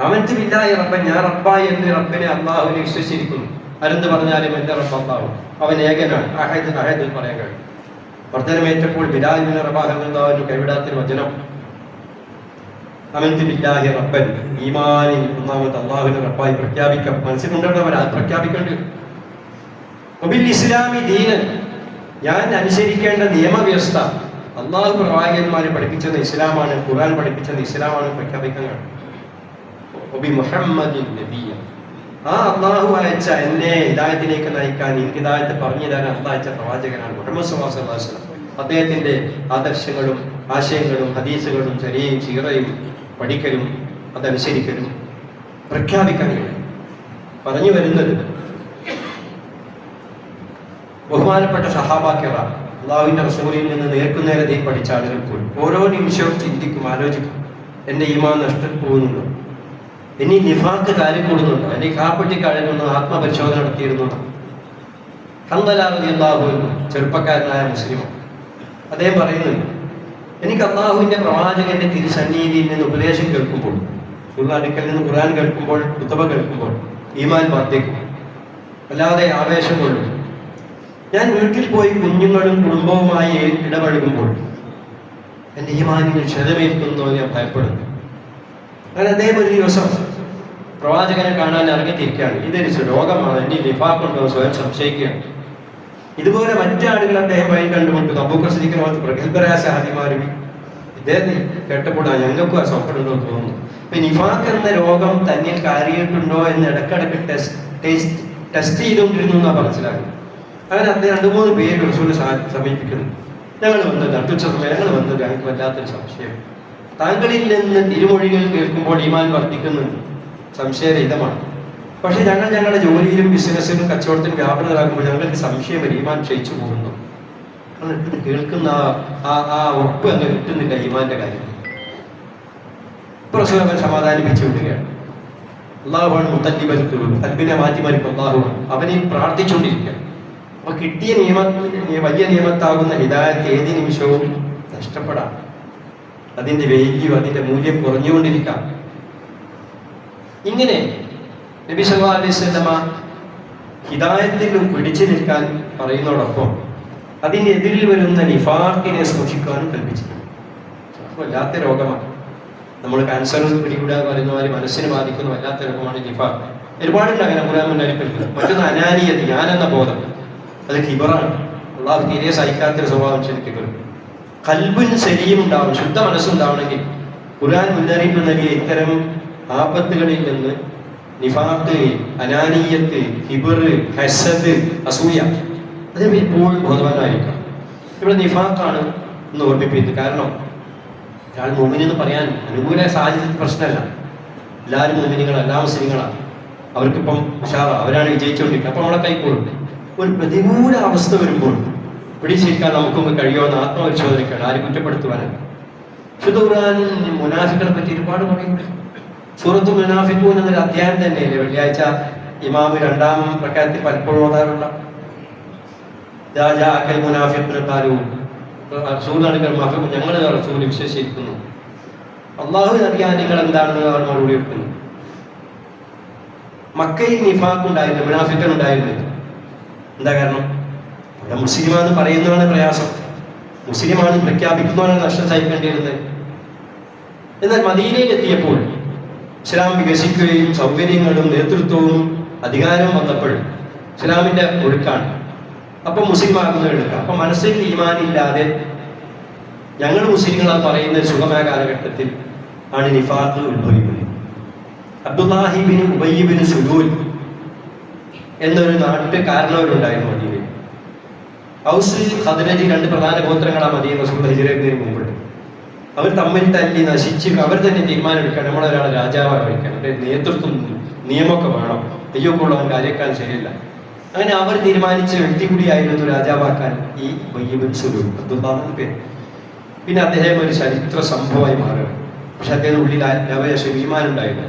ആമൻതു ബില്ലാഹി റബ്ബൻ, ഞാൻ റബ്ബായി എന്ന് റബ്ബിനെ അള്ളാഹുവിനെ വിശ്വസിച്ചിരിക്കുന്നു. ആരെന്ത് പറഞ്ഞാലും എൻ്റെ റബ്ബ് അള്ളാഹു, അവൻ ഏകനാണ്. അഹദ് അഹദ് പറയാൻ കഴിയും. വർദ്ധനമേറ്റപ്പോൾ ബിലാൽ ബിൻ റബാഹ റളിയല്ലാഹു കൈവിടാത്തൊരു വചനം, ആമൻതു ബില്ലാഹി റബ്ബൻ, ഈമാനിൽ ഒന്നാമത് അള്ളാഹുവിനെ റബ്ബായി പ്രഖ്യാപിക്കാം. മനസ്സിലുണ്ടവർ അത് പ്രഖ്യാപിക്കേണ്ടി. വബിൽ ഇസ്ലാമി ദീനൻ, ഞാൻ അനുസരിക്കേണ്ട നിയമവ്യവസ്ഥ അള്ളാഹു പ്രവാചകന്മാരെ പഠിപ്പിച്ചത് ഇസ്ലാമാണ്, ഖുർആൻ പഠിപ്പിച്ചത് ഇസ്ലാമാണ് പ്രഖ്യാപിക്കാൻ കഴിയും. വബി മുഹമ്മദിൻ നബിയ, ആ അള്ളാഹു അയച്ച എന്നെ ഹിദായത്തിലേക്ക് നയിക്കാൻ, എനിക്ക് ഹിദായത്ത് പറഞ്ഞു തരാൻ അള്ളാഹ് അയച്ച പ്രവാചകനാണ് മുഹമ്മദ് സ്വല്ലല്ലാഹു അലൈഹി വസല്ലം. അദ്ദേഹത്തിന്റെ ആദർശങ്ങളും ആശയങ്ങളും ഹദീസുകളും ചരിയും സീറയും പഠിക്കലും അതനുസരിക്കലും പ്രഖ്യാപിക്കാൻ കഴിയും. പറഞ്ഞു വരുന്നത് ബഹുമാനപ്പെട്ട സഹാബാക്കള, അള്ളാഹുവിന്റെ റസൂലിൽ നിന്ന് നേർക്കുനേരതയിൽ പഠിച്ച ആളുകൾക്ക് ഓരോ നിമിഷവും ചിന്തിക്കും, ആലോചിക്കും, എൻ്റെ ഈമാൻ നഷ്ടപ്പെടുന്നുണ്ടോ, ഇനി നിഫാക്ക് കാര്യം കൂടുന്നുണ്ടോ, എന്നെ കാപ്പട്ടി കഴിയുന്നു, ആത്മപരിശോധന നടത്തിയിരുന്നു. ഹൻദല റളിയല്ലാഹു അൻഹു ചെറുപ്പക്കാരനായ മുസ്ലിം, അദ്ദേഹം പറയുന്നുണ്ട്, എനിക്ക് അള്ളാഹുവിന്റെ പ്രവാചകന്റെ തിരുസന്നിധിയിൽ നിന്ന് ഉപദേശം കേൾക്കുമ്പോൾ, അടുക്കൽ നിന്ന് ഖുർആൻ കേൾക്കുമ്പോൾ, ഖുതുബ കേൾക്കുമ്പോൾ ഈമാൻ വർദ്ധിക്കും, അല്ലാതെ ആവേശം കൊള്ളും. ഞാൻ വീട്ടിൽ പോയി കുഞ്ഞുങ്ങളും കുടുംബവുമായി ഇടപഴകുമ്പോൾ എൻ്റെ ഈമാനിന് ക്ഷതമേൽക്കുന്നോ ഞാൻ ഭയപ്പെടുന്നു. അങ്ങനെ അദ്ദേഹം ഒരു ദിവസം പ്രവാചകനെ കാണാൻ ഇറങ്ങിത്തിരിക്കുകയാണ്. ഇതൊരു രോഗമാണ്, എന്നെ നിഫാഖുണ്ടോ സ്വയം സംശയിക്കുകയാണ്. ഇതുപോലെ മറ്റാളുകൾ അദ്ദേഹം വഴി കണ്ടുമുട്ടുന്നു. അബൂബക്കർ സിദ്ദീഖ് പോലത്തെ പ്രഗത്ഭരായ സഹാബിമാരും ഇദ്ദേഹത്തെ കേട്ടപ്പോൾ ഞങ്ങൾക്കും ആ സൗഖ്യമുണ്ടോ എന്ന് തോന്നുന്നു. ഇപ്പൊ നിഫാഖ് എന്ന രോഗം തന്നിൽ കാര്യമായിട്ടുണ്ടോ എന്ന് ഇടക്കിടക്ക് ടെസ്റ്റ് ചെയ്തുകൊണ്ടിരുന്നു എന്നാണ് മനസ്സിലാക്കുന്നത്. അങ്ങനെ അദ്ദേഹം 2-3 പേര് റസൂലിനെ സമീപിക്കുന്നു. ഞങ്ങൾ വന്നത് അടുത്ത സമയം ഞങ്ങൾ വന്നത് ഞങ്ങൾക്ക് വല്ലാത്തൊരു സംശയം, താങ്കളിൽ നിന്ന് തിരുമൊഴികൾ കേൾക്കുമ്പോൾ ഈമാൻ വർദ്ധിക്കുന്നുണ്ട്, സംശയരഹിതമാണ്. പക്ഷെ ഞങ്ങളുടെ ജോലിയിലും ബിസിനസ്സിലും കച്ചവടത്തിലും വ്യാപനമാകുമ്പോൾ ഞങ്ങൾക്ക് സംശയം വരും, ഈമാൻ ക്ഷയിച്ചു പോകുന്നു. കേൾക്കുന്ന ആ ഉറപ്പ് അങ്ങ് കിട്ടുന്നില്ല ഈമാന്റെ കാര്യം. ഇപ്പൊ റസൂൽ അവൻ സമാധാനിപ്പിച്ചു വിടുകയാണ്. അള്ളാഹുവാണ് മുത്തല്ലിബൽ ഖുലൂബ്, ഖൽബിനെ മാറ്റിമറിക്കും അള്ളാഹുവാണ്. അവനെ പ്രാർത്ഥിച്ചുകൊണ്ടിരിക്കുക. അപ്പൊ കിട്ടിയ വലിയ നിയമത്താകുന്ന ഹിദായത്ത് ഏത് നിമിഷവും നഷ്ടപ്പെടാം. അതിന്റെ വാല്യൂ, അതിന്റെ മൂല്യം കുറഞ്ഞുകൊണ്ടിരിക്കാം. ഇങ്ങനെ നബി സല്ലല്ലാഹു അലൈഹി വസല്ലമ ഹിദായത്തിലും പിടിച്ചു നിൽക്കാൻ പറയുന്നതോടൊപ്പം അതിന്റെ എതിരിൽ വരുന്ന നിഫാഖിനെ സൂക്ഷിക്കാനും കൽപ്പിച്ചിട്ടുണ്ട്. വല്ലാത്ത രോഗമാണ്. നമ്മൾ ക്യാൻസർ പിടികൂടുക പറയുന്ന മാതിരി മനസ്സിനെ ബാധിക്കുന്ന വല്ലാത്ത രോഗമാണ് നിഫാഖ്. ഒരുപാടുണ്ട് അങ്ങനെ ഖുർആൻ മുന്നറിയിപ്പില്ല. മറ്റൊന്ന് അനാനിയത, ഞാനെന്ന ബോധം, അത് കിബറാണ്. അള്ളാഹു തീരെ സഹിക്കാത്തൊരു സ്വഭാവം ശരിക്കും. ഖൽബിന് സലീം ഉണ്ടാവും, ശുദ്ധ മനസ്സുണ്ടാവണമെങ്കിൽ ഖുർആൻ മുന്നറിയിപ്പ് നൽകിയ ഇത്തരം ആപത്തുകളിൽ നിന്ന് നിഫാഖ്, അനാനിയത്ത്, കിബർ, ഹസദ്, അസൂയ, അതിന് എപ്പോഴും ബോധവാനായിരിക്കണം. ഇവിടെ നിഫാഖാണ് എന്ന് ഓർമ്മിപ്പിക്കുന്നത്. കാരണം ഒരാൾ മുഅ്മിനെന്ന് പറയാൻ അനുകൂല സാഹചര്യത്തിൽ പ്രശ്നമല്ല. എല്ലാവരും മുഅ്മിനീങ്ങളാണ്, എല്ലാ മുസ്ലിങ്ങളാണ്. അവർക്കിപ്പം ഉഷാറാ, അവരാണ് വിജയിച്ചുകൊണ്ടിരിക്കുക. അപ്പം നമ്മളെ കൈക്കൂടും. ഒരു പ്രതികൂല അവസ്ഥ വരുമ്പോൾ പിടിച്ചിരിക്കാൻ നമുക്കൊന്ന് കഴിയുമെന്ന് ആത്മപരിശോധനയ്ക്കാണ്, ആരും കുറ്റപ്പെടുത്തുവാനല്ല. വിശുദ്ധ ഖുർആൻ മുനാഫിക്കുകളെ പറ്റി ഒരുപാട് പറയുന്നുണ്ട്. സൂറത്തു മുനാഫിഖൂൻ എന്നൊരു അധ്യായം തന്നെയല്ലേ വെള്ളിയാഴ്ച ഇമാമ് 2-ാം റക്അത്തിൽ പലപ്പോഴും ഓതാറുള്ള ഞങ്ങൾ റസൂൽ വിശ്വസിക്കുന്നു, അള്ളാഹുവിന് അറിയാൻ നിങ്ങൾ എന്താണെന്ന് അവർ മറുപടി എടുക്കുന്നു. മക്കയിൽ നിഫാഖ് ഉണ്ടായിരുന്നു, മുനാഫിഖുകൾ ഉണ്ടായിരുന്നില്ല. എന്താ കാരണം? അവിടെ മുസ്ലിമാന്ന് പറയുന്നതാണ് പ്രയാസം, മുസ്ലിമാണ് പ്രഖ്യാപിക്കുന്നവരാണ് നഷ്ടം സഹിക്കേണ്ടിയിരുന്നത്. എന്നാൽ മദീനയിൽ എത്തിയപ്പോൾ ഇസ്ലാം വികസിക്കുകയും സൗകര്യങ്ങളും നേതൃത്വവും അധികാരവും വന്നപ്പോൾ ഇസ്ലാമിന്റെ ഒഴുക്കാണ്. അപ്പൊ മുസ്ലിം ആകുന്നത് എടുക്കാം. അപ്പൊ മനസ്സിൽ ഈമാനില്ലാതെ ഞങ്ങൾ മുസ്ലിങ്ങളാണ് പറയുന്ന സുഖമായ കാലഘട്ടത്തിൽ ആണ് നിഫാഖ് ഉത്ഭവിക്കുന്നത്. അബ്ദുല്ലാഹി ബിൻ ഉബയ്യ് ബിൻ സുലൂൽ എന്നൊരു നാട്ടുകാരനവരുണ്ടായിരുന്നു മദീനയിൽ. ഔസ്, ഖദ്റജ് 2 പ്രധാന ഗോത്രങ്ങളാണ് മദീന റസൂൽ ഹിജ്റയ്ക്ക് മുമ്പുണ്ട്. അവർ തമ്മിൽ തല്ലി നശിച്ച് അവർ തന്നെ തീരുമാനമെടുക്കണം, നമ്മളൊരാളെ രാജാവാണ് കഴിക്കണം, നേതൃത്വം നിയമമൊക്കെ വേണം, അയ്യോക്കുള്ളവൻ കാര്യക്കാൻ ശരിയല്ല. അങ്ങനെ അവർ തീരുമാനിച്ച വ്യക്തി കൂടിയായിരുന്നു രാജാവാക്കാൻ ഈ ഉബയ്യ് ബിൻ സുലൂൽ, അബ്ദുല്ലാഹ് പേര്. പിന്നെ അദ്ദേഹം ഒരു ചരിത്ര സംഭവമായി മാറുക. പക്ഷെ അദ്ദേഹം ഉള്ളിൽ ലവയശം ഈമാനുണ്ടായിരുന്നു.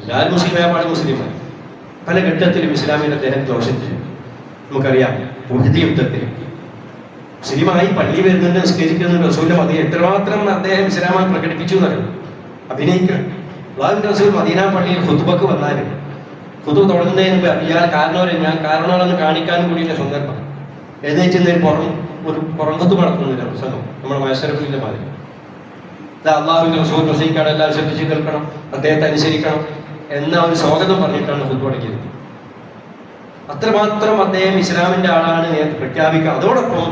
എല്ലാവരും മുസ്ലിമായ പാട് മുസ്ലിമായി. പല ഘട്ടത്തിലും ഇസ്ലാമിൽ അദ്ദേഹം ദോഷം ചെയ്യും. നമുക്കറിയാം, ഉഹദ് യുദ്ധത്തിൽ മുസ്ലിമായി പള്ളി വരുന്നുണ്ട്, നിസ്കരിക്കുന്നുണ്ട്, റസൂലിന്റെ മതി എത്രമാത്രം അദ്ദേഹം ഇസ്ലാമായി പ്രകടിപ്പിച്ചു എന്നറിയും. അഭിനയിക്കണം. അള്ളാഹുവിന്റെ റസൂൽ മദീന പള്ളിയിൽ ഖുതുബക്ക് വന്നാൽ ഖുതുബ തുടങ്ങുന്നതിന് മുമ്പ് ഇയാൾ ഞാൻ കാരണവരെന്ന് കാണിക്കാൻ കൂടിയുള്ള സന്ദർഭം എഴുന്നേറ്റുന്ന ഒരു പുറംകുത്തു നടത്തുന്നില്ല പ്രസംഗം നമ്മുടെ മത്സരത്തിന്റെ മാതിരി. അള്ളാഹുവിന്റെ റസൂൽ പ്രസംഗിക്കാണ്, എല്ലാവരും ശ്രദ്ധിച്ച് കേൾക്കണം, അദ്ദേഹത്തെ അനുസരിക്കണം എന്ന ഒരു സ്വാഗതം പറഞ്ഞിട്ടാണ് ഖുതുബ തുടങ്ങിയത്. അത്രമാത്രം അദ്ദേഹം ഇസ്ലാമിന്റെ ആളാണ് പ്രഖ്യാപിക്കുക. അതോടൊപ്പം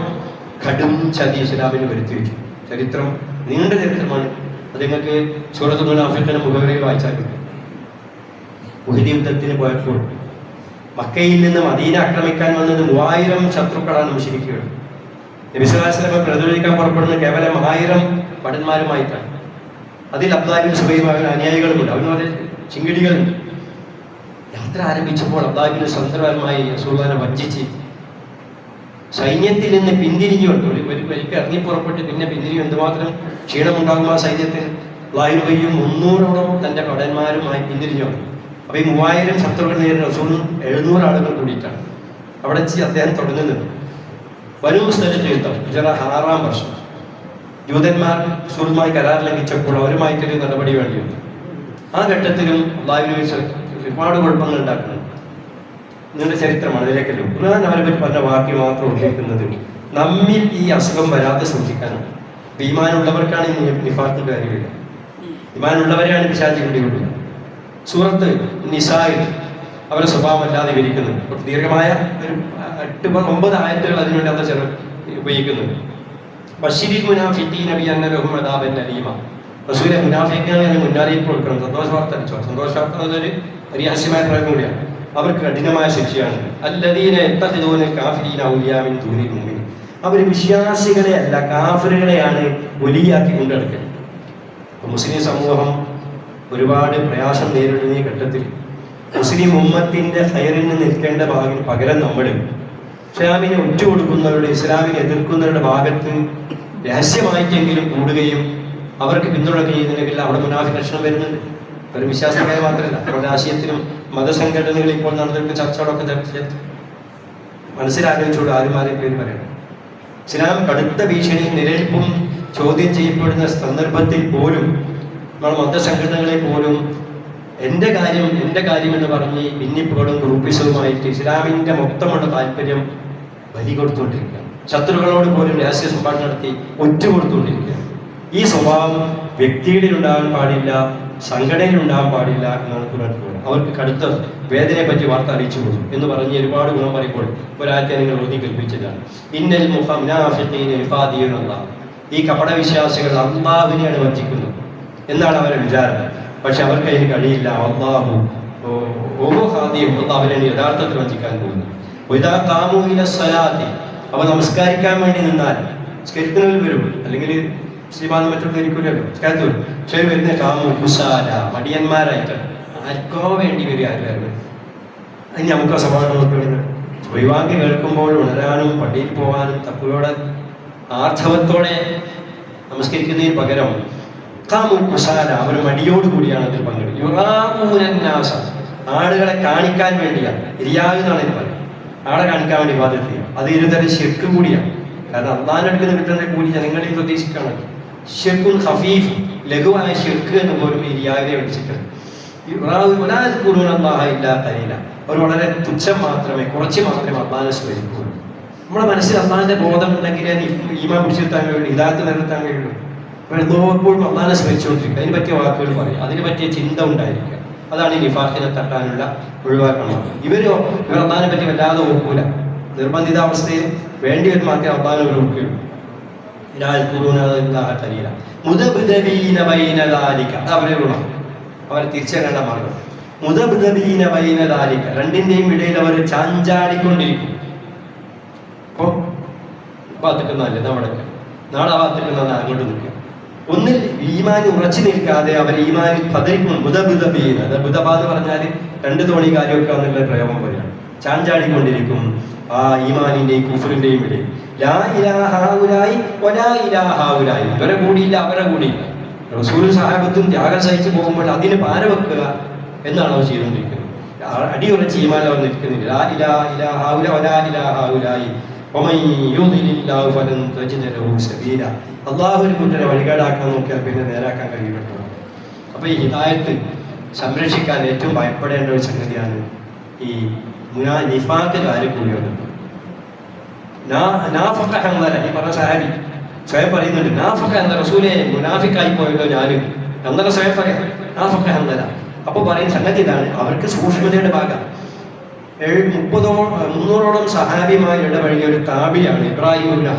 കടും ചതി ഇസ്ലാമിന് വരുത്തി വെച്ചു. ചരിത്രം നീണ്ട ചരിത്രമാണ്. അത് നിങ്ങൾക്ക് സൂറത്തുൽ മുനാഫിഖിന്റെ മുഖവരയിൽ വായിച്ചാൽ കിട്ടും. ഉഹദ് യുദ്ധത്തിന് പോയപ്പോൾ മക്കയിൽ നിന്ന് മദീന ആക്രമിക്കാൻ വന്നത് 3000 ശത്രുക്കളാണ് മുശ്രിക്കുകൾ. നബി സ്വല്ലല്ലാഹു അലൈഹി വസല്ലം പ്രതിരോധിക്കാൻ പുറപ്പെടുന്ന കേവലം 1000 ഭടന്മാരുമായിട്ടാണ്. അതിൽ അബ്ദുല്ലാഹ് ബിൻ സുബൈർ അവരുടെ അനുയായികളുമുണ്ട്, അവന് ചിങ്കിടികളുണ്ട്. യാത്ര ആരംഭിച്ചപ്പോൾ അബ്ദുല്ലാഹ് ബിൻ സ്വതന്ത്രപരമായി റസൂലുള്ളാഹിനെ വഞ്ചിച്ച് സൈന്യത്തിൽ നിന്ന് പിന്തിരിഞ്ഞുകൊണ്ട് ഒരിക്കൽ ഇറങ്ങി പുറപ്പെട്ട് പിന്നെ പിന്തിരിഞ്ഞു. എന്തുമാത്രം ക്ഷീണമുണ്ടാകും ആ സൈന്യത്തിൽ. ളായുബയ്യും 300ഓളം തൻ്റെ ഭടന്മാരുമായി പിന്തിരിഞ്ഞു. അപ്പോൾ ഈ 3000 ശത്രുക്കൾ നേരിടുന്ന റസൂലും 700 ആളുകൾ കൂടിയിട്ടാണ് അവിടെ അദ്ദേഹം തുടങ്ങുന്നത്. ബനൂ മുസ്തലിഖ് യുദ്ധം ഹിജ്റ 6-ാം വർഷം. ജൂതന്മാർ റസൂലുമായി കരാർ ലംഘിച്ചപ്പോൾ അവരുമായിട്ടൊരു നടപടി വേണ്ടിയുണ്ട്. ആ ഘട്ടത്തിലും അള്ളാഹുവിനെ ഒരുപാട് കുഴപ്പങ്ങൾ ഉണ്ടാക്കുന്നുണ്ട്. നിങ്ങളുടെ ചരിത്രമാണ്, അതിലേക്കല്ലോ ഖുർആൻ അവരെ പറ്റി പറഞ്ഞ വാക്യം മാത്രം ഉദ്ധരിക്കുന്നത് നമ്മിൽ ഈ അസുഖം വരാതെ സൂക്ഷിക്കാനാണ്. ഈമാനുള്ളവർക്കാണ് ഈ നിഫാഖ് കാര്യമില്ല. ഈമാനുള്ളവരെയാണ് പിശാചി പിടികൊള്ളുക. സൂറത്ത് നിസായിൽ അവരുടെ സ്വഭാവം അല്ലാതെ വിവരിക്കുന്നുണ്ട്. ദീർഘമായ ഒരു 8-9 ആയത്തുകൾ അതിനുവേണ്ടി അത് ഉപയോഗിക്കുന്നുണ്ട്. ബശീരിൽ മുനാഫിഖീന ബിഅന്ന ലഹും അദാബൻ അലീമ. റസൂലെ മുനാഫിഖുകളെ മുന്നറിയിപ്പ് കൊടുക്കണം. സന്തോഷ വാർത്ത അടിച്ചോ. സന്തോഷ വാർത്ത എന്നൊരു രഹസ്യമായ പ്രയോഗം കൂടിയാണ്. അവർക്ക് കഠിനമായ ശിക്ഷയാണ്. അല്ലദീന യത്തഖിദൂന കാഫിരീന ഔലിയാ മിൻ ദൂനിൽ മുഅ്മിനീൻ. അവർ വിശ്വാസികളെ അല്ല കാഫിറുകളെയാണ് വലിയാക്കി കൊണ്ടുനടക്കുന്നത്. മുസ്ലിം സമൂഹം ഒരുപാട് പ്രയാസം നേരിടുന്ന ഈ ഘട്ടത്തിൽ മുസ്ലിം ഉമ്മത്തിന്റെ ഖൈറിന് നിൽക്കേണ്ട പകരം നമ്മൾ ഇസ്ലാമിനെ ഒറ്റുകൊടുക്കുന്നവരുടെ, ഇസ്ലാമിനെ എതിർക്കുന്നവരുടെ ഭാഗത്ത് രഹസ്യമായിട്ടെങ്കിലും കൂടുകയും അവർക്ക് പിന്തുണയ്ക്കുകയും ചെയ്യുന്നുണ്ടെങ്കിൽ അവിടെ മുനാഫിഖ് ലക്ഷണം വരുന്നുണ്ട്. ഒരു വിശ്വാസമായ മാത്രമല്ല, അവരുടെ ആശയത്തിലും മതസംഘടനകൾ ഇപ്പോൾ നടന്നിട്ട് ചർച്ചകളൊക്കെ മനസ്സിലാലോചിച്ചോട് ആരും പേര് പറയണം. ഇസ്ലാം കടുത്ത ഭീഷണിയും നിലനിൽപ്പും ചോദ്യം ചെയ്യപ്പെടുന്ന സന്ദർഭത്തിൽ പോലും നമ്മൾ മതസംഘടനകളെ പോലും എൻ്റെ കാര്യം എന്ന് പറഞ്ഞ് ഭിന്നിപ്പുകളും ഗ്രൂപ്പിസവുമായിട്ട് ഇസ്ലാമിൻ്റെ മൊത്തമുള്ള താല്പര്യം ബലി കൊടുത്തുകൊണ്ടിരിക്കുക. ശത്രുക്കളോട് പോലും രഹസ്യ സംഭാഷണം നടത്തി ഒറ്റുകൊടുത്തുകൊണ്ടിരിക്കുക. ഈ സ്വഭാവം വ്യക്തികളിൽ ഉണ്ടാകാൻ പാടില്ല, സംഘടനയിൽ ഉണ്ടാകാൻ പാടില്ല എന്നാണ് ഖുർആൻ. അവർക്ക് കടുത്ത വേദനയെ പറ്റി വാർത്ത അറിയിച്ചു കൊടുക്കും എന്ന് പറഞ്ഞ് ഒരുപാട് ഗുണം പറയുമ്പോൾ ഒരാഴ്ച നിങ്ങൾ ഓതി കൽപ്പിച്ചതാണ്. ഇന്നൽ മുനാഫിഖീന യുഖാദിഊന. ഈ കപടവിശ്വാസികൾ അല്ലാഹുവിനെയാണ് വഞ്ചിക്കുന്നത് എന്നാണ് അവരുടെ വിചാരം. പക്ഷെ അവർക്ക് അതിന് കഴിയില്ല. അല്ലാഹു ഓരോ ഖാദിയും അല്ലാഹുവിനെ യഥാർത്ഥത്തിൽ വഞ്ചിക്കാൻ പോകുന്നു. ഇദാ ഖാമൂ ഇല സ്വലാത്തി, അവ നമസ്കരിക്കാൻ വേണ്ടി നിന്നാൽ സ്കരിക്കുന്നവർ വരും, അല്ലെങ്കിൽ മുസ്ലിമാന്ന് മറ്റൊന്നും ഇരിക്കില്ലല്ലോ, സ്കാരത്ത് വരും. പക്ഷേ വരുന്ന കാമു കുസാല, മടിയന്മാരായിട്ടാണ്. ആർക്കോ വേണ്ടി വരും. ആരും അതിന് നമുക്ക് സ്വഭാവം നമുക്ക് വേണ്ടി ഒഴിവാക്കി കേൾക്കുമ്പോൾ ഉണരാനും പള്ളിയിൽ പോകാനും തപ്പുകളോടെ ആർദ്ധവത്തോടെ നമസ്കരിക്കുന്നതിന് പകരം കാമു കുസാല, അവർ മടിയോടുകൂടിയാണ് അതിൽ പങ്കെടുക്കുന്നത്. ആളുകളെ കാണിക്കാൻ വേണ്ടിയാണ്. ഇരിയാകുന്നാണ് ഇത് പറയുന്നത്. ആളെ കാണിക്കാൻ വേണ്ടി ബാധ്യത. അത് ഇരുതരം ശിർക്ക് കൂടിയാണ്. കാരണം അള്ളാഹിന്റെ അടുത്ത് കിട്ടുന്ന കൂലി ജനങ്ങളിൽ പ്രതീക്ഷിക്കണം. ഷിർക്കുൻ ഖഫീഫ്, ലഘുവായ ഷിർക്ക് എന്ന് പോലും ഈ റിയാവിനെ വിളിച്ചിട്ടുണ്ട്. അവർ വളരെ തുച്ഛം മാത്രമേ, കുറച്ച് മാത്രമേ അള്ളാഹിനെ സ്മരിക്കുള്ളൂ. നമ്മുടെ മനസ്സിൽ അള്ളാഹിന്റെ ബോധം ഉണ്ടെങ്കിലേ ഈമാൻ പിടിച്ചെടുത്താൻ കഴിയുള്ളൂ, ഹിദായത്ത് നിലനിർത്താൻ കഴിയുള്ളൂ. എപ്പോഴും അള്ളാഹിനെ സ്മരിച്ചുകൊണ്ടിരിക്കുക, അതിന് പറ്റിയ വാക്കുകൾ പറയും, അതിന് പറ്റിയ ചിന്ത ഉണ്ടായിരിക്കുക. അതാണ് ഈ നിഫാഖിനെ തട്ടാനുള്ള ഒഴിവാക്കണം. ഇവർ അള്ളാഹിനെ പറ്റി വല്ലാതെ ഓർക്കൂല. നിർബന്ധിതാവസ്ഥയിൽ വേണ്ടി വരും മാത്രമേ അള്ളാഹിനെ അവർ ഓർക്കുകയുള്ളൂ. അവർ തിരിച്ചറിയേണ്ട മാർഗം മുദബ്ദബീന ബൈന ദാലിക, രണ്ടിന്റെയും ഇടയിൽ അവർ ചാഞ്ചാടിക്കൊണ്ടിരിക്കും. അപ്പൊ ഭാഗത്തുക്കുന്നതല്ലേ നമ്മുടെ, നാളെ ഭാഗത്തുക്കുന്ന അങ്ങോട്ട് നിൽക്കുക. ഒന്നിൽ ഈമാന് ഉറച്ചു നിൽക്കാതെ അവർ ഈമാനിൽ പതറിക്കും. മുദബ്ദബീന, ബുദബ എന്ന് പറഞ്ഞാൽ 2 തോണി കാര്യമൊക്കെ എന്നുള്ള പ്രയോഗം പോലെയാണ്. ചാഞ്ചാടിക്കൊണ്ടിരിക്കും ആ ഈമാനിന്റെയും കുഫറിന്റെയും ഇടയിൽ. ലാ ഇലാഹ ഹൗലായി വലാ ഇലാഹ ഹൗലായി, ഇവരെ കൂടിയില്ല അവരെ കൂടിയില്ല. റസൂലും സഹാബത്തും ത്യാഗം സഹിച്ചു പോകുമ്പോൾ അതിന് പാര വെക്കുക എന്നാണ് അവർ ചെയ്തുകൊണ്ടിരിക്കുന്നത്. അടിയുറച്ച് ഈമാൻ അവർ നിൽക്കുന്നില്ല. ലാ ഇലാഹ ഇലാഹ ഹൗല വലാ ഇലാഹ ഹൗലായി വമൻ യുദ്ലില്ലാഹു ഫലൻ തജിദ ലഹു സബീല. അല്ലാഹു ഒരു കൂട്ടരെ വഴികാടാക്കാൻ നോക്കിയാൽ പിന്നെ നേരാക്കാൻ കഴിയില്ല. അപ്പോൾ ഈ ഹിദായത്ത് സംരക്ഷിക്കാൻ ഏറ്റവും ഭയപ്പെടേണ്ട ഒരു സംഗതിയാണ് ഈ നിഫാഖുകാർ കൂടിയുണ്ട്. നാഫഖ ഹൻദല, ഈ പറഞ്ഞ സഹാബി സ്വയം പറയുന്നുണ്ട്, നാഫഖ എന്ന റസൂലെ മുനാഫിക്കായി പോയല്ലോ ഞാൻ എന്നല്ല സ്വയം പറയാം, നാഫഖ ഹൻദല. അപ്പോൾ പറയുന്ന സംഗതി ഇതാണ്, അവർക്ക് സൂക്ഷ്മതയുടെ ഭാഗം. 300ഓളം സഹാബിയുമായി ഇടപഴകിയ ഒരു താബിയാണ് ഇബ്രാഹിം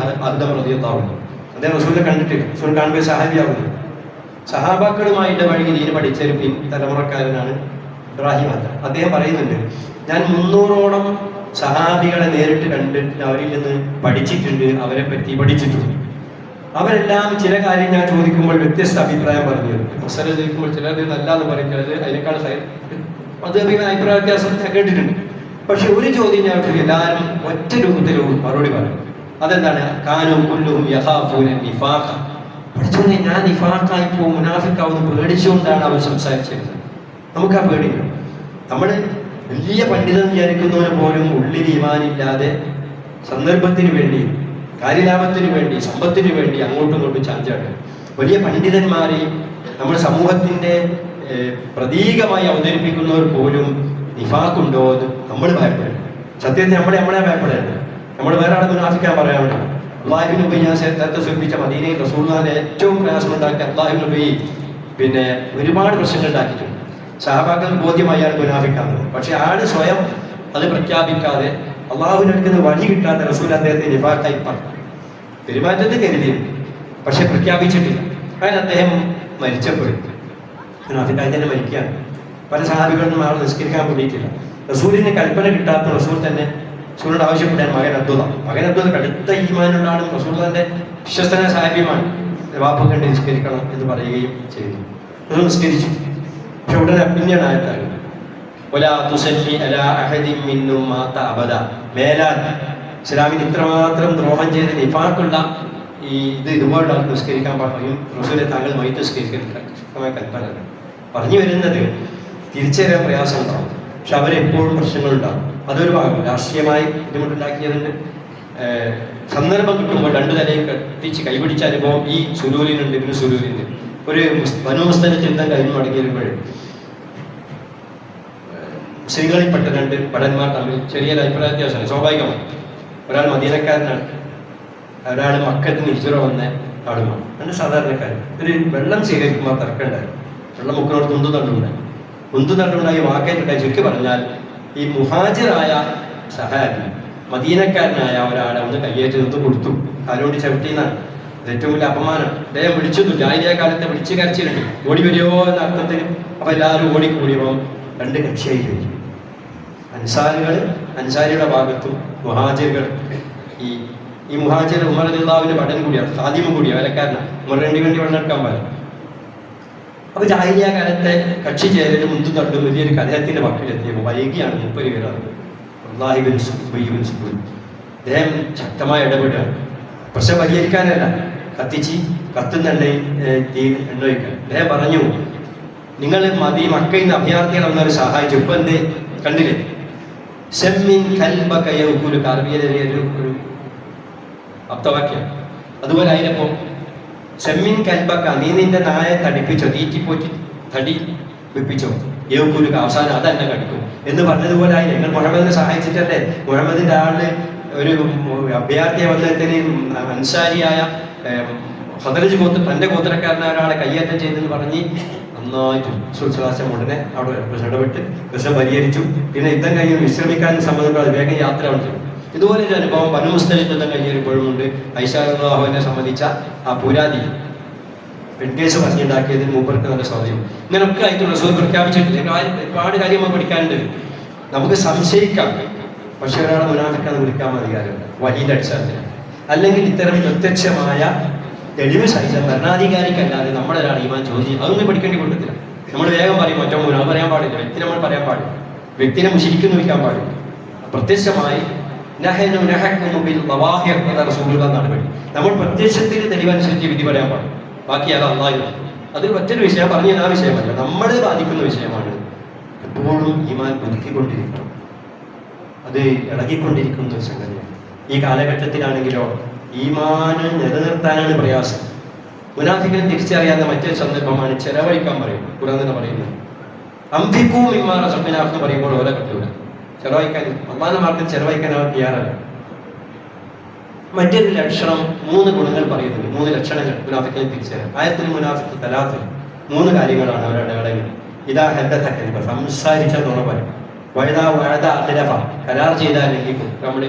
അദ്ദം റളിയല്ലാഹു അൻഹു. അദ്ദേഹം റസൂലിനെ കണ്ടിട്ടില്ല, റസൂൽ കാണുമ്പോൾ സഹാബിയാവുന്നു. സഹാബാക്കളുമായി ഇടപഴകി ദീൻ പഠിച്ച ഒരു തലമുറക്കാരനാണ് ഇബ്രാഹിം അദ്ദം. അദ്ദേഹം പറയുന്നുണ്ട്, ഞാൻ 300ഓളം സഹാബികളെ നേരിട്ട് കണ്ടിട്ട് അവരിൽ നിന്ന് പഠിച്ചിട്ടുണ്ട്, അവരെ പറ്റി പഠിച്ചിട്ടുണ്ട്. അവരെല്ലാം ചില കാര്യം ഞാൻ ചോദിക്കുമ്പോൾ വ്യത്യസ്ത അഭിപ്രായം പറഞ്ഞു. മസല ചോദിക്കുമ്പോൾ ചിലത് നല്ലതെന്ന് പറയുന്നത് അതിനേക്കാൾ അത് അഭിപ്രായ വ്യത്യാസം ഞാൻ കേട്ടിട്ടുണ്ട്. പക്ഷെ ഒരു ചോദ്യം ഞാൻ എല്ലാവരും ഒറ്റ രൂപത്തിലും മറുപടി പറയും. അതെന്താണ്? കാനും കുല്ലുഹും യഖാഫൂന നിഫാഖ. പഠിച്ചോനെ ഞാൻ നിഫാഖായി പോകും, മുനാഫിക്കാവുന്ന പേടിച്ചുകൊണ്ടാണ് അവർ സംസാരിച്ചത്. നമുക്ക് ആ പേടിയില്ല. നമ്മൾ വലിയ പണ്ഡിതൻ വിചാരിക്കുന്നവന് പോലും ഉള്ളിൽ ഈമാനില്ലാതെ സന്ദർഭത്തിന് വേണ്ടി, കാര്യലാഭത്തിന് വേണ്ടി, സമ്പത്തിന് വേണ്ടി അങ്ങോട്ടും ഇങ്ങോട്ടും ചാഞ്ചാടുക. വലിയ പണ്ഡിതന്മാരെ നമ്മൾ സമൂഹത്തിൻ്റെ പ്രതീകമായി അവതരിപ്പിക്കുന്നവർ പോലും നിഫാഖുണ്ടോ എന്ന് നമ്മൾ ഭയപ്പെടും. സത്യത്തിൽ നമ്മളെ ഭയപ്പെടേണ്ടത്. നമ്മൾ വേറെ ആളെ മുനാഫിക്കാൻ പറയാൻ വേണ്ടി അള്ളാഹു നബി, ഞാൻ നേരത്തെ സൂചിപ്പിച്ച മദീനയിൽ റസൂലുള്ളാഹിനെ ഏറ്റവും പ്രയാസമുണ്ടാക്കിയ അള്ളാഹു നബി പിന്നെ ഒരുപാട് പ്രശ്നങ്ങൾ ഉണ്ടാക്കിയിട്ടുണ്ട്. സഹാബാക്കൾ ബോധ്യമായി അയാൾ മുനാഫിക്കാന്ന്. പക്ഷെ ആള് സ്വയം അത് പ്രഖ്യാപിക്കാതെ അള്ളാഹുവിനെടുക്കുന്ന വഴി കിട്ടാത്ത റസൂൽ അദ്ദേഹത്തെ നിഫാഖായി പറഞ്ഞു. പെരുമാറ്റത്തിൽ കരുതി, പക്ഷെ പ്രഖ്യാപിച്ചിട്ടില്ല. അങ്ങനെ അദ്ദേഹം മരിച്ചപ്പോൾ മുനാഫിക്കായി തന്നെ മരിക്കുകയാണ്. പല സഹാബികളൊന്നും ആൾ നിസ്കരിക്കാൻ വേണ്ടിയിട്ടില്ല. റസൂലിന് കൽപ്പന കിട്ടാത്ത റസൂൽ തന്നെ റസൂലിനോട് ആവശ്യപ്പെട്ടാൻ മകൻ അബ്ദുള്ള കടുത്ത ഈമാനുള്ള ആളും റസൂലിന്റെ വിശ്വസ്തന സാഹിബ്യമാണ്. വാപ്പ കണ്ട് നിസ്കരിക്കണം എന്ന് പറയുകയും ചെയ്തു. റസൂൽ നിസ്കരിച്ചു. പക്ഷെ ഉടനെ പിന്നെയാണ് ആയത്താണ് മേലാൽ ഇസ്ലാമിന് ഇത്രമാത്രം ദ്രോഹം ചെയ്ത് നിഫാഖുള്ള ഈ ഇതുപോലുള്ള നിസ്കരിക്കാൻ പറയും. റസൂലെ താങ്കൾ മയ്യിത്ത് നിസ്കരിക്കാൻ കൽപ്പന പറഞ്ഞു വരുന്നത് തിരിച്ചറിയാൻ പ്രയാസം ഉണ്ടാവും. പക്ഷെ അവരെപ്പോഴും പ്രശ്നങ്ങളുണ്ടാകും. അതൊരു ഭാഗം രാഷ്ട്രീയമായി ബുദ്ധിമുട്ടുണ്ടാക്കിയതുണ്ട്. സന്ദർഭം കിട്ടുമ്പോൾ രണ്ടു തലയും കത്തിച്ച് കൈപിടിച്ച അനുഭവം ഈ സുലൂലിനുണ്ട്. ഇബ്നു സുലൂലിന് ഒരു ബനൂ മുസ്തലിഖ് യുദ്ധം കഴിഞ്ഞ് മടങ്ങി വരുമ്പോൾ മുസ്ലിങ്ങളിൽപ്പെട്ട രണ്ട് ഭടന്മാർ തമ്മിൽ ചെറിയൊരു അഭിപ്രായ വ്യത്യാസമാണ്. സ്വാഭാവികമായി ഒരാൾ മദീനക്കാരനാണ്, ഒരാൾ മക്കത്ത് നിന്ന് ഹിജ്റ വന്ന ആളുമാണ്. രണ്ട് സാധാരണക്കാരൻ. ഒരു വെള്ളം സ്വീകരിക്കുമ്പോൾ തർക്കമുണ്ടായി. വെള്ളം മുക്കിനോട് ഉന്തുതണ്ടുണ്ടായി വാക്കേറ്റുണ്ടായി. ചുരുക്കി പറഞ്ഞാൽ ഈ മുഹാജിറായ സഹാബി മദീനക്കാരനായ ഒരാളെ ഒന്ന് കയ്യേറ്റ് നിന്ന് കൊടുത്തു, കാലുകൊണ്ട് ചവിട്ടിയെന്നാണ്. അത് ഏറ്റവും വലിയ അപമാനം. അദ്ദേഹം വിളിച്ചു, ജാഹിലിയ്യ കാലത്തെ വിളിച്ചു കരച്ചിലുണ്ട്, ഓടി വരുമോ എന്ന അർത്ഥത്തിൽ. അപ്പൊ എല്ലാവരും ഓടിക്കൂടിയപ്പോൾ രണ്ട് കക്ഷിയായി കഴിഞ്ഞു. അൻസാരിയുടെ ഭാഗത്തും മുഹാജിറുകൾ. ഈ മുഹാജിർ ഉമർ റളിയല്ലാഹുവിന്റെ ഭടൻ കൂടിയാണ്, സാദിമ കൂടിയാണ്, വേലക്കാരനാണ്. ഉമറിന് വേണ്ടി വെള്ളെടുക്കാൻ പാടില്ല. അപ്പൊ ജാഹിലിയ്യ കാലത്തെ കക്ഷി ചേരലും മുന്തും തണ്ടും വലിയൊരു കലഹത്തിന്റെ പക്കലെത്തിയപ്പോൾ വൈകിയാണ് 30 പേർ അദ്ദേഹം ശക്തമായി ഇടപെടുകയാണ്. പ്രശ്നം പരിഹരിക്കാനല്ല, കത്തുന്ന എണ്ണ വയ്ക്കാൻ. അദ്ദേഹം പറഞ്ഞു, നിങ്ങൾ മക്കയിൽ നിന്ന് അഭയാർത്ഥികൾ വന്നവരെ സഹായിച്ചു. ഇപ്പൊ എന്തേ കണ്ടില്ലേ? സെമ്മിൻ കൽബക്കയ ഒരു കാർബിയയിലെ ഒരു അപ്തവാക്യം. അതുപോലെ അതിനപ്പോ സെമ്മിൻ കൽബക്ക, നീ നിന്റെ നായെ തടിപ്പിച്ചോ, തീറ്റിപ്പോറ്റി തടി വെപ്പിച്ചോ, യൗക്കൂലുക, അവസാനം അതന്നെ കടിക്കും എന്ന് പറഞ്ഞതുപോലെ ആയി. ഞങ്ങൾ മുഹമ്മദിനെ സഹായിച്ചിട്ടല്ലേ? മുഹമ്മദിന്റെ ആള് ഒരു അഭയാർത്ഥിയെ വന്നതിന് അൻസാരിയായ ഹദറജ് തന്റെ ഗോത്രക്കാരനായ ഒരാളെ കയ്യേറ്റം ചെയ്തെന്ന് പറഞ്ഞ് നന്നായിട്ട് സുൽസലാസം ഉടനെ അവിടെ ഇടപെട്ട് പ്രശ്നം പരിഹരിച്ചു. പിന്നെ യുദ്ധം കഴിഞ്ഞ് വിശ്രമിക്കാൻ സമ്മതം വേഗം യാത്ര നടത്തി. ഇതുപോലെ ഒരു അനുഭവം ബനൂ മുസ്തലിഖ് യുദ്ധം കഴിഞ്ഞപ്പോഴുമുണ്ട്. ഐഷ റളിയല്ലാഹുവിനെ സംബന്ധിച്ച ആ പുരാതി പെൺകേസ് പറഞ്ഞുണ്ടാക്കിയതിന് മൂപ്പർക്ക് നല്ല സ്വാധീനം. ഇങ്ങനൊക്കെ ആയിട്ട് റസൂൽ പ്രഖ്യാപിച്ചിട്ടില്ല. ഒരുപാട് കാര്യങ്ങൾ പഠിക്കാനുണ്ട്. നമുക്ക് സംശയിക്കാം, പക്ഷെ ഒരാളെ മുനാഫിക്കാന്ന് വിളിക്കാൻ അധികാരമില്ല വഹീന്റെ അടിസ്ഥാനത്തിൽ. അല്ലെങ്കിൽ ഇത്തരം പ്രത്യക്ഷമായ തെളിവ് സഹിതം ഭരണാധികാരിക്കല്ലാതെ നമ്മളൊരാൾ ഈമാൻ ചോദ്യം അതൊന്നും പഠിക്കേണ്ടി കൊണ്ടിട്ടില്ല. നമ്മൾ വേഗം പറയും മറ്റോ മുനാ പറയാൻ പാടില്ല, വ്യക്തി നമ്മൾ പറയാൻ പാടില്ല, വ്യക്തിനെ മുശരിക്കുന്നു വിളിക്കാൻ പാടില്ല. പ്രത്യക്ഷമായി നടപടി നമ്മൾ പ്രത്യക്ഷത്തിൽ തെളിവനുസരിച്ച് വിധി പറയാൻ പാടില്ല. ബാക്കി അത് അള്ളാഹു. അത് മറ്റൊരു വിഷയം പറഞ്ഞാൽ ആ വിഷയമല്ല, നമ്മളെ ബാധിക്കുന്ന വിഷയമാണ്. എപ്പോഴും ഈമാൻ പുതുക്കിക്കൊണ്ടിരിക്കണം, അത് ഇളകിക്കൊണ്ടിരിക്കുന്ന ഒരു സംഗതിയാണ്. ഈ കാലഘട്ടത്തിലാണെങ്കിലോ ഈമാന് നിലനിർത്താനാണ് പ്രയാസം. മുനാഫിക്കിനെ തിരിച്ചറിയാവുന്ന മറ്റൊരു സന്ദർഭമാണ് ചെലവഴിക്കാൻ പറയുന്നത്. ഖുർആൻ തന്നെ പറയുന്നത് അംഫിഖൂ മിമ്മാ റസഖ്നാകും എന്ന് പറയുമ്പോൾ ഓല കിട്ടൂല. ചെലവഴിക്കാൻ അള്ളാഹുവിന്റെ മാർഗത്തിൽ ചെലവഴിക്കാൻ അവർ തയ്യാറല്ല. മറ്റൊരു ലക്ഷണം 3 ഗുണങ്ങൾ പറയുന്നുണ്ട്, 3 ലക്ഷണങ്ങൾ മുനാഫിക്കിനെ തിരിച്ചറിയാം. ആയത്തിൽ മുനാഫിഖ് തലാത്ത് 3 കാര്യങ്ങളാണ് അവരുടെ അടയാളങ്ങൾ. ഇതാ ഹദ്ദഥ കദിബ, സംസാരിച്ച നുണ പറയും. വഅദാ വഅദ അഖ്ലഫ, കരാർ ചെയ്താൽ ലംഘിക്കും. നമ്മൾ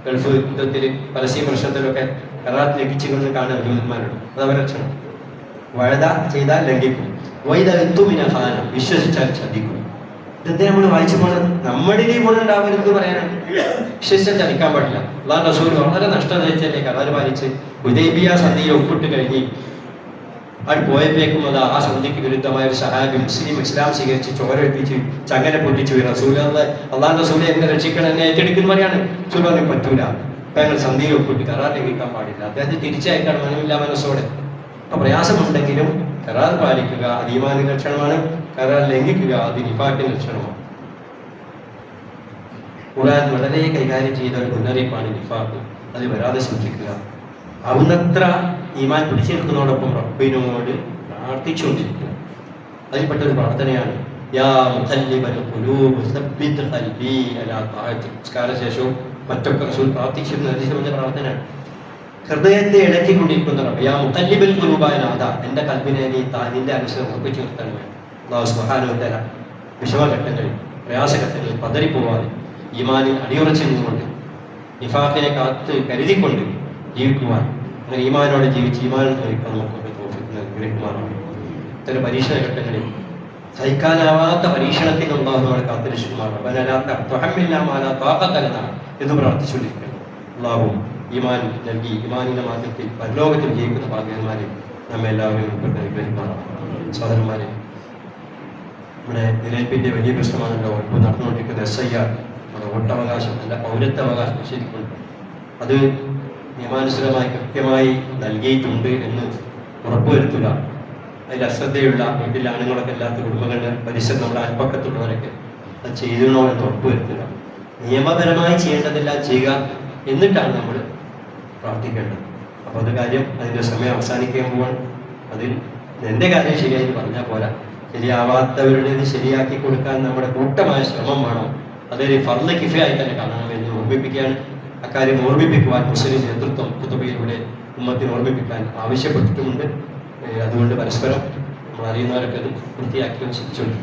ഗൾഫ് യുദ്ധത്തിൽ പലസ്തീൻ പ്രശ്നത്തിലൊക്കെ കരാർ ലംഘിച്ചുകൊണ്ട് കാണുന്ന ജൂതന്മാരുണ്ട്. അത് അവരുടെ ലക്ഷണം. വഅദ ചെയ്താൽ ലംഘിക്കും. വൈദ ഇത്തുമിന ഖാന, വിശ്വസിച്ചാൽ ചതിക്കും. ഇതൊക്കെ നമ്മൾ വായിച്ചു പോകണം. നമ്മളിൽ ഗുണം ഉണ്ടാവരുത് പറയാനാണ്. വിശ്വസിച്ചാൽ ചതിക്കാൻ പാടില്ല. അള്ളാഹു റസൂൽ വളരെ നഷ്ടം സഹിച്ചല്ലേ കരാർ പാലിച്ച് ഹുദൈബിയ സന്ധിയിൽ ഒപ്പിട്ട് കഴിഞ്ഞ് അത് പോയപ്പോഴേക്കും അത് ആ സന്ധിക്ക് വിരുദ്ധമായ ഒരു സഹാബി ഇസ്ലാം സ്വീകരിച്ച് ചോരൊഴിപ്പിച്ച് ചങ്ങല പൊട്ടിച്ചു റസൂൽ അള്ളാഹു റസൂലെ എന്നെ രക്ഷിക്കണം, എന്നെ ഏറ്റെടുക്കുന്ന പറയാണ്. റസൂൽ പറഞ്ഞു പറ്റൂല, ഞങ്ങൾ സന്ധിയിൽ ഒപ്പിട്ട് കരാർ ലംഘിക്കാൻ പാടില്ല. അദ്ദേഹത്തെ തിരിച്ചയക്കണം മനമില്ല മനസ്സോടെ. അപ്പൊ പ്രയാസമുണ്ടെങ്കിലും കരാർ പാലിക്കുക അത് ഈമാനിന്റെ ലക്ഷണമാണ്. കരാർ ലംഘിക്കുക അത് നിഫാഖിന്റെ ലക്ഷണമാണ്. ഖുർആൻ വളരെ കൈകാര്യം ചെയ്ത ഒരു മുന്നറിയിപ്പാണ് നിഫാഖ്. അത് വരാതെ സൂക്ഷിക്കുക. അവുന്നത്ര ഈമാൻ പിടിച്ചെടുക്കുന്നതോടൊപ്പം റബ്ബിനോട് പ്രാർത്ഥിച്ചുകൊണ്ടിരിക്കുക. അതിൽപ്പെട്ട ഒരു പ്രാർത്ഥനയാണ് യാ മുഖല്ലിബൽ ഖുലൂബ് സബ്ബിത് ഖൽബി അലാ തഅതിക്. നമസ്കാരശേഷവും മറ്റൊക്കെ റസൂൽ പ്രാർത്ഥിച്ചിരുന്ന അതിശയമായ പ്രാർത്ഥനയാണ്. ഹൃദയത്തെ ഇളക്കിക്കൊണ്ടിരിക്കുന്ന റബ്ബ്, യാ മുഖല്ലിബൽ ഖുലൂബായ നാഥ, എൻ്റെ കൽബിനെ നീ നിന്റെ അനുസരണം ഉറപ്പിച്ചു നിർത്താൻ വേണം. അല്ലാഹു സുബ്ഹാനഹു വ തആല വിഷമഘട്ടങ്ങളിൽ പ്രയാസഘട്ടങ്ങളിൽ പതറിപ്പോവാതെ ഈമാനിൽ അടിയുറച്ചു നിന്നുകൊണ്ട് നിഫാഖിനെ കാത്ത് കരുതിക്കൊണ്ട് ജീവിക്കുവാൻ, അങ്ങനെ ഈമാനോടെ ജീവിച്ച് ഈമാനിൽ നോക്കാൻ നമുക്കൊക്കെ തോഫീക്ക് നൽകുമാറാണ്. ഇത്തരം പരീക്ഷണ ഘട്ടങ്ങളിൽ സഹിക്കാനാവാത്ത പരീക്ഷണത്തിൽ അല്ലാഹു നമ്മളെ കാത്തുരക്ഷിക്കുമാറാണ്. എന്ന് പ്രാർത്ഥിച്ചുകൊണ്ടിരിക്കണം. അല്ലാഹു ഈമാൻ നൽകി ഈമാനിന്റെ മാർഗത്തിൽ പരലോകത്തിൽ ജീവിക്കുന്ന ഭാഗ്യന്മാരെ നമ്മെ എല്ലാവരും ഉൾപ്പെട്ട് അനുഗ്രഹിക്കുമാറാണ്. സഹോദരന്മാരെ, നമ്മുടെ നിലനിൽപ്പിന്റെ വലിയ പ്രശ്നമാണല്ലോ ഇപ്പോൾ നടന്നുകൊണ്ടിരിക്കുന്ന SIR, നമ്മുടെ വോട്ടവകാശം അല്ല പൗരത്വാവകാശം നിഷേധിക്കുന്നു. അത് നിയമാനുസൃതമായി കൃത്യമായി നൽകിയിട്ടുണ്ട് എന്ന് ഉറപ്പുവരുത്തുക. അതിൽ അശ്രദ്ധയുള്ള വീട്ടിൽ ആണുങ്ങളൊക്കെ ഇല്ലാത്ത കുടുംബങ്ങളുടെ പരിസരം നമ്മുടെ അയൽപ്പക്കത്തുള്ളവരൊക്കെ അത് ചെയ്യണോ എന്ന് ഉറപ്പുവരുത്തുക. നിയമപരമായി ചെയ്യേണ്ടതെല്ലാം ചെയ്യുക, എന്നിട്ടാണ് നമ്മൾ പ്രാർത്ഥിക്കേണ്ടത്. അപ്പോൾ അത് കാര്യം അതിൻ്റെ സമയം അവസാനിക്കാൻ പോവാൻ. അതിൽ എൻ്റെ കാര്യം ശരിയായി പറഞ്ഞാൽ പോരാ, ശരിയാവാത്തവരുടേത് ശരിയാക്കി കൊടുക്കാൻ നമ്മുടെ കൂട്ടമായ ശ്രമം വേണം. അതൊരു ഫർള് കിഫയായി തന്നെ കാണണമെന്ന് ഓർമ്മിപ്പിക്കുകയാണ്. അക്കാര്യം ഓർമ്മിപ്പിക്കുവാൻ മുസ്ലിം നേതൃത്വം ഖുതുബയിലൂടെ ഉമ്മത്തിനെ ഓർമ്മിപ്പിക്കാൻ ആവശ്യപ്പെട്ടിട്ടുമുണ്ട്. അതുകൊണ്ട് പരസ്പരം നമ്മൾ അറിയുന്നവരൊക്കെ അത് വൃത്തിയാക്കി ശിക്ഷിച്ചുണ്ട്.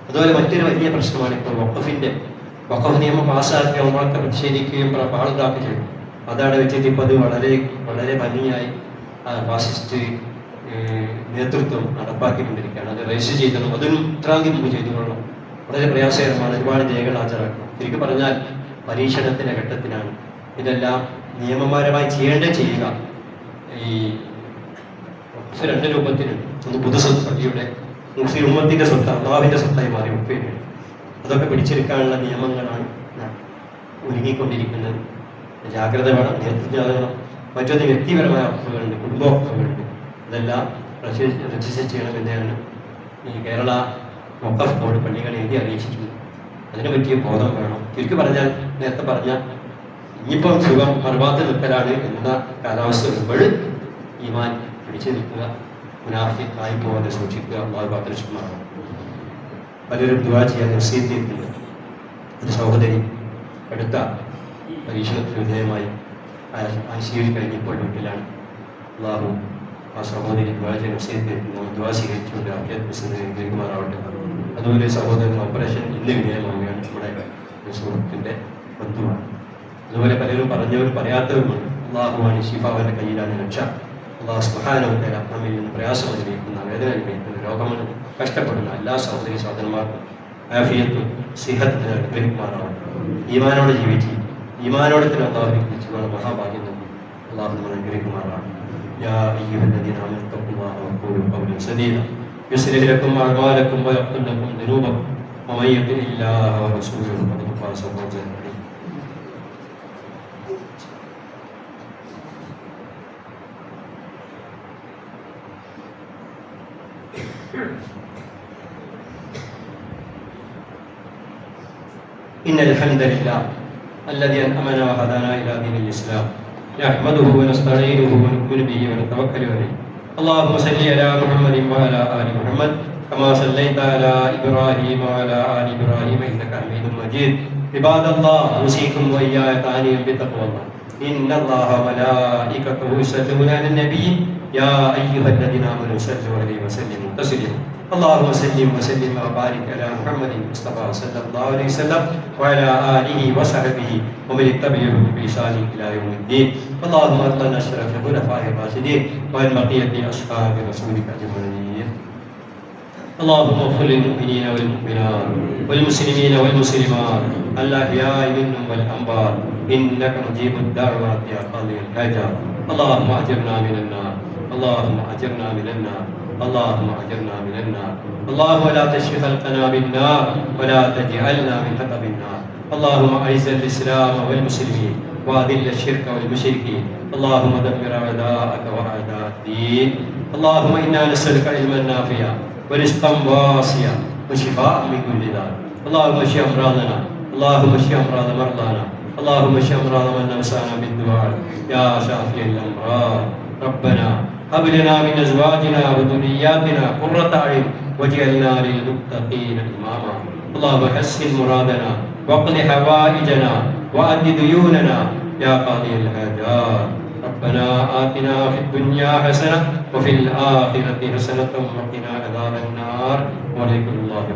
അതുപോലെ മറ്റൊരു വലിയ പ്രശ്നമാണ് ഇപ്പോൾ വഖഫ് നിയമം പാസ്സാക്കി നമ്മളൊക്കെ പ്രതിഷേധിക്കുകയും പാടുതാക്കി ചെയ്തു. അതാണ് വെച്ചിട്ട് ഇപ്പോൾ അത് വളരെ വളരെ ഭംഗിയായി ഫാസിസ്റ്റ് നേതൃത്വം നടപ്പാക്കിക്കൊണ്ടിരിക്കുകയാണ്. അത് രജിസ്റ്റർ ചെയ്തണം, അതിനും ഇത്രാന്തി മുമ്പ് ചെയ്തുകൊള്ളണം. വളരെ പ്രയാസകരമാണ്. ഒരുപാട് രേഖകൾ ഹാജരാക്കണം. ശരിക്കും പറഞ്ഞാൽ പരീക്ഷണത്തിൻ്റെ ഘട്ടത്തിലാണ് ഇതെല്ലാം നിയമപരമായി ചെയ്യുക. ഈ 2 രൂപത്തിലുണ്ട്. ഒന്ന് പൊതുസ്വത്ത്, പള്ളിയുടെ മുസ്ലിം ഉമ്മത്തിന്റെ സ്വത്ത് അള്ളാഹുവിന്റെ സ്വത്തായി മാറി ഒപ്പേന്. അതൊക്കെ പിടിച്ചെടുക്കാനുള്ള നിയമങ്ങളാണ് ഒരുങ്ങിക്കൊണ്ടിരിക്കുന്നത്. ജാഗ്രത വേണം, നേതൃത്വം വേണം. മറ്റൊന്ന് വ്യക്തിപരമായ വകുപ്പുകളുണ്ട്, കുടുംബ വകുപ്പുകളുണ്ട്. ഇതെല്ലാം രജിസ്റ്റർ ചെയ്യണമെന്നാണ് ഈ കേരള വഖഫ് ബോർഡ് പള്ളികളെ എഴുതി അറിയിച്ചിട്ടുണ്ട്. അതിനെ പറ്റിയ ബോധം വേണം. ചുരുക്കി പറഞ്ഞാൽ നേരത്തെ പറഞ്ഞ ഇനിയിപ്പം സുഖം മറുപാത്ത് നിൽക്കലാണ് എന്ന കാലാവസ്ഥ വരുമ്പോൾ ഈമാൻ പിടിച്ചു നിൽക്കുക, മുനാഫിഖായി പോകാതെ സൂക്ഷിക്കുക. അല്ലാഹു കാത്തുരക്ഷിക്കുമാറാകണം. പലരും ദുആ ചെയ്യാൻ നസീഹത്തിയിട്ടുണ്ട്. ഒരു സഹോദരി അടുത്ത പരീക്ഷണത്തിന് വിധേയമായി ICUവിൽ കഴിഞ്ഞപ്പോൾ വീട്ടിലാണ്. അല്ലാഹു ആ സഹോദരി ദുആ ചെയ്യാൻ നസീഹത്തിയിട്ടുണ്ട്. ദുആ സ്വീകരിച്ചുകൊണ്ട് അനുഗ്രഹിക്കുമാറാവട്ടെ. അതുപോലെ സഹോദരൻ ഓപ്പറേഷൻ ഇന്ന് വിധേയമാവുകയാണ്. നമ്മുടെ സുഹൃത്തിൻ്റെ ബന്ധുവാണ്. അതുപോലെ പലരും പറഞ്ഞവരും പറയാത്തവരുമാണ്. അല്ലാഹുവാണ് ശിഫാവിൻ്റെ കയ്യിലാണ് രക്ഷ. അല്ലാഹു സുബ്ഹാനഹു വ തആല നമ്മിൽ നിന്ന് പ്രയാസം അനുഭവിക്കുന്ന, വേദന അനുഭവിക്കുന്ന, രോഗം കഷ്ടപ്പെടുന്ന എല്ലാ സഹോദരി സഹോദരന്മാർക്കും ആഫിയത്തും സിഹത്തും അനുഗ്രഹിക്കുമാറാവട്ടെ. ഈമാനോടെ ജീവിച്ച് ഈമാനോടെ തന്നെ അല്ലാഹുവിനെ കുറിച്ചുള്ള മഹാഭാഗ്യം നൽകി അല്ലാഹു നമ്മളെ അനുഗ്രഹിക്കുമാറാവട്ടെ. യാ അയ്യുഹല്ലദീന ആമനൂ തഖുല്ലാഹ വഖൂലൂ ഖൗലൻ സദീദാ യുസ്ലിഹ് ലക്കും അഅമാലക്കും വയഗ്ഫിർ ലക്കും ദുനൂബക്കും വമൻ യുതിഇല്ലാഹ വറസൂലഹു ഫഖദ് ഫാസ ഫൗസൻ അദീം. إن الحمد لله الذي أنعمنا وهدانا إلى دين الإسلام نحمده ونستعينه ونؤمن به ونتوكل عليه اللهم صل على محمد وعلى آل محمد كما صليت على إبراهيم وعلى آل إبراهيم إنك حميد مجيد. عباد الله أوصيكم وإياي ثانيا بتقوى الله. إن الله وملائكته يصلون على النبي يا أيها الذين آمنوا صلوا عليه وسلموا تسليما. اللهم سلم وسلم وبارك على محمد المصطفى صلى الله عليه وسلم وعلى آله وصحبه ومن اتبعهم بإحسان إلى يوم الدين. اللهم أطلنا الشرف الخلفاء الراشدين وعن بقية أصحاب رسولك أجمعين. اللهم اغفر للمؤمنين والمؤمنات والمسلمين والمسلمات الأحياء منهم والأموات إنك مجيب الدعوات يا قاضي الحاجات. اللهم أجرنا من النار، اللهم أجرنا من النار، اللهم أجرنا من النار. اللهم لا تشفي خلقنا بالنار ولا تجعلنا من حطب النار. اللهم أعز الإسلام والمسلمين وأذل الشرك والمشركين. اللهم دمر أعداءك وأعداء الدين. اللهم إنا نسألك علما نافعا ورزقا واسعا وشفاء من كل داء. اللهم اشف أمراضنا، اللهم اشف أمراض مرضانا، اللهم اشف أمراض من أوصانا بالدعاء يا شافي الأمراض. ربنا هب لنا من أزواجنا وذرياتنا قرة أعين واجعلنا للمتقين إماما. اللهم حسن مرادنا واقض حوائجنا وأد ديوننا يا قاضي الحاجات. ربنا آتنا في الدنيا حسنة وفي الآخرة حسنة وقنا عذاب النار. ولكم الله.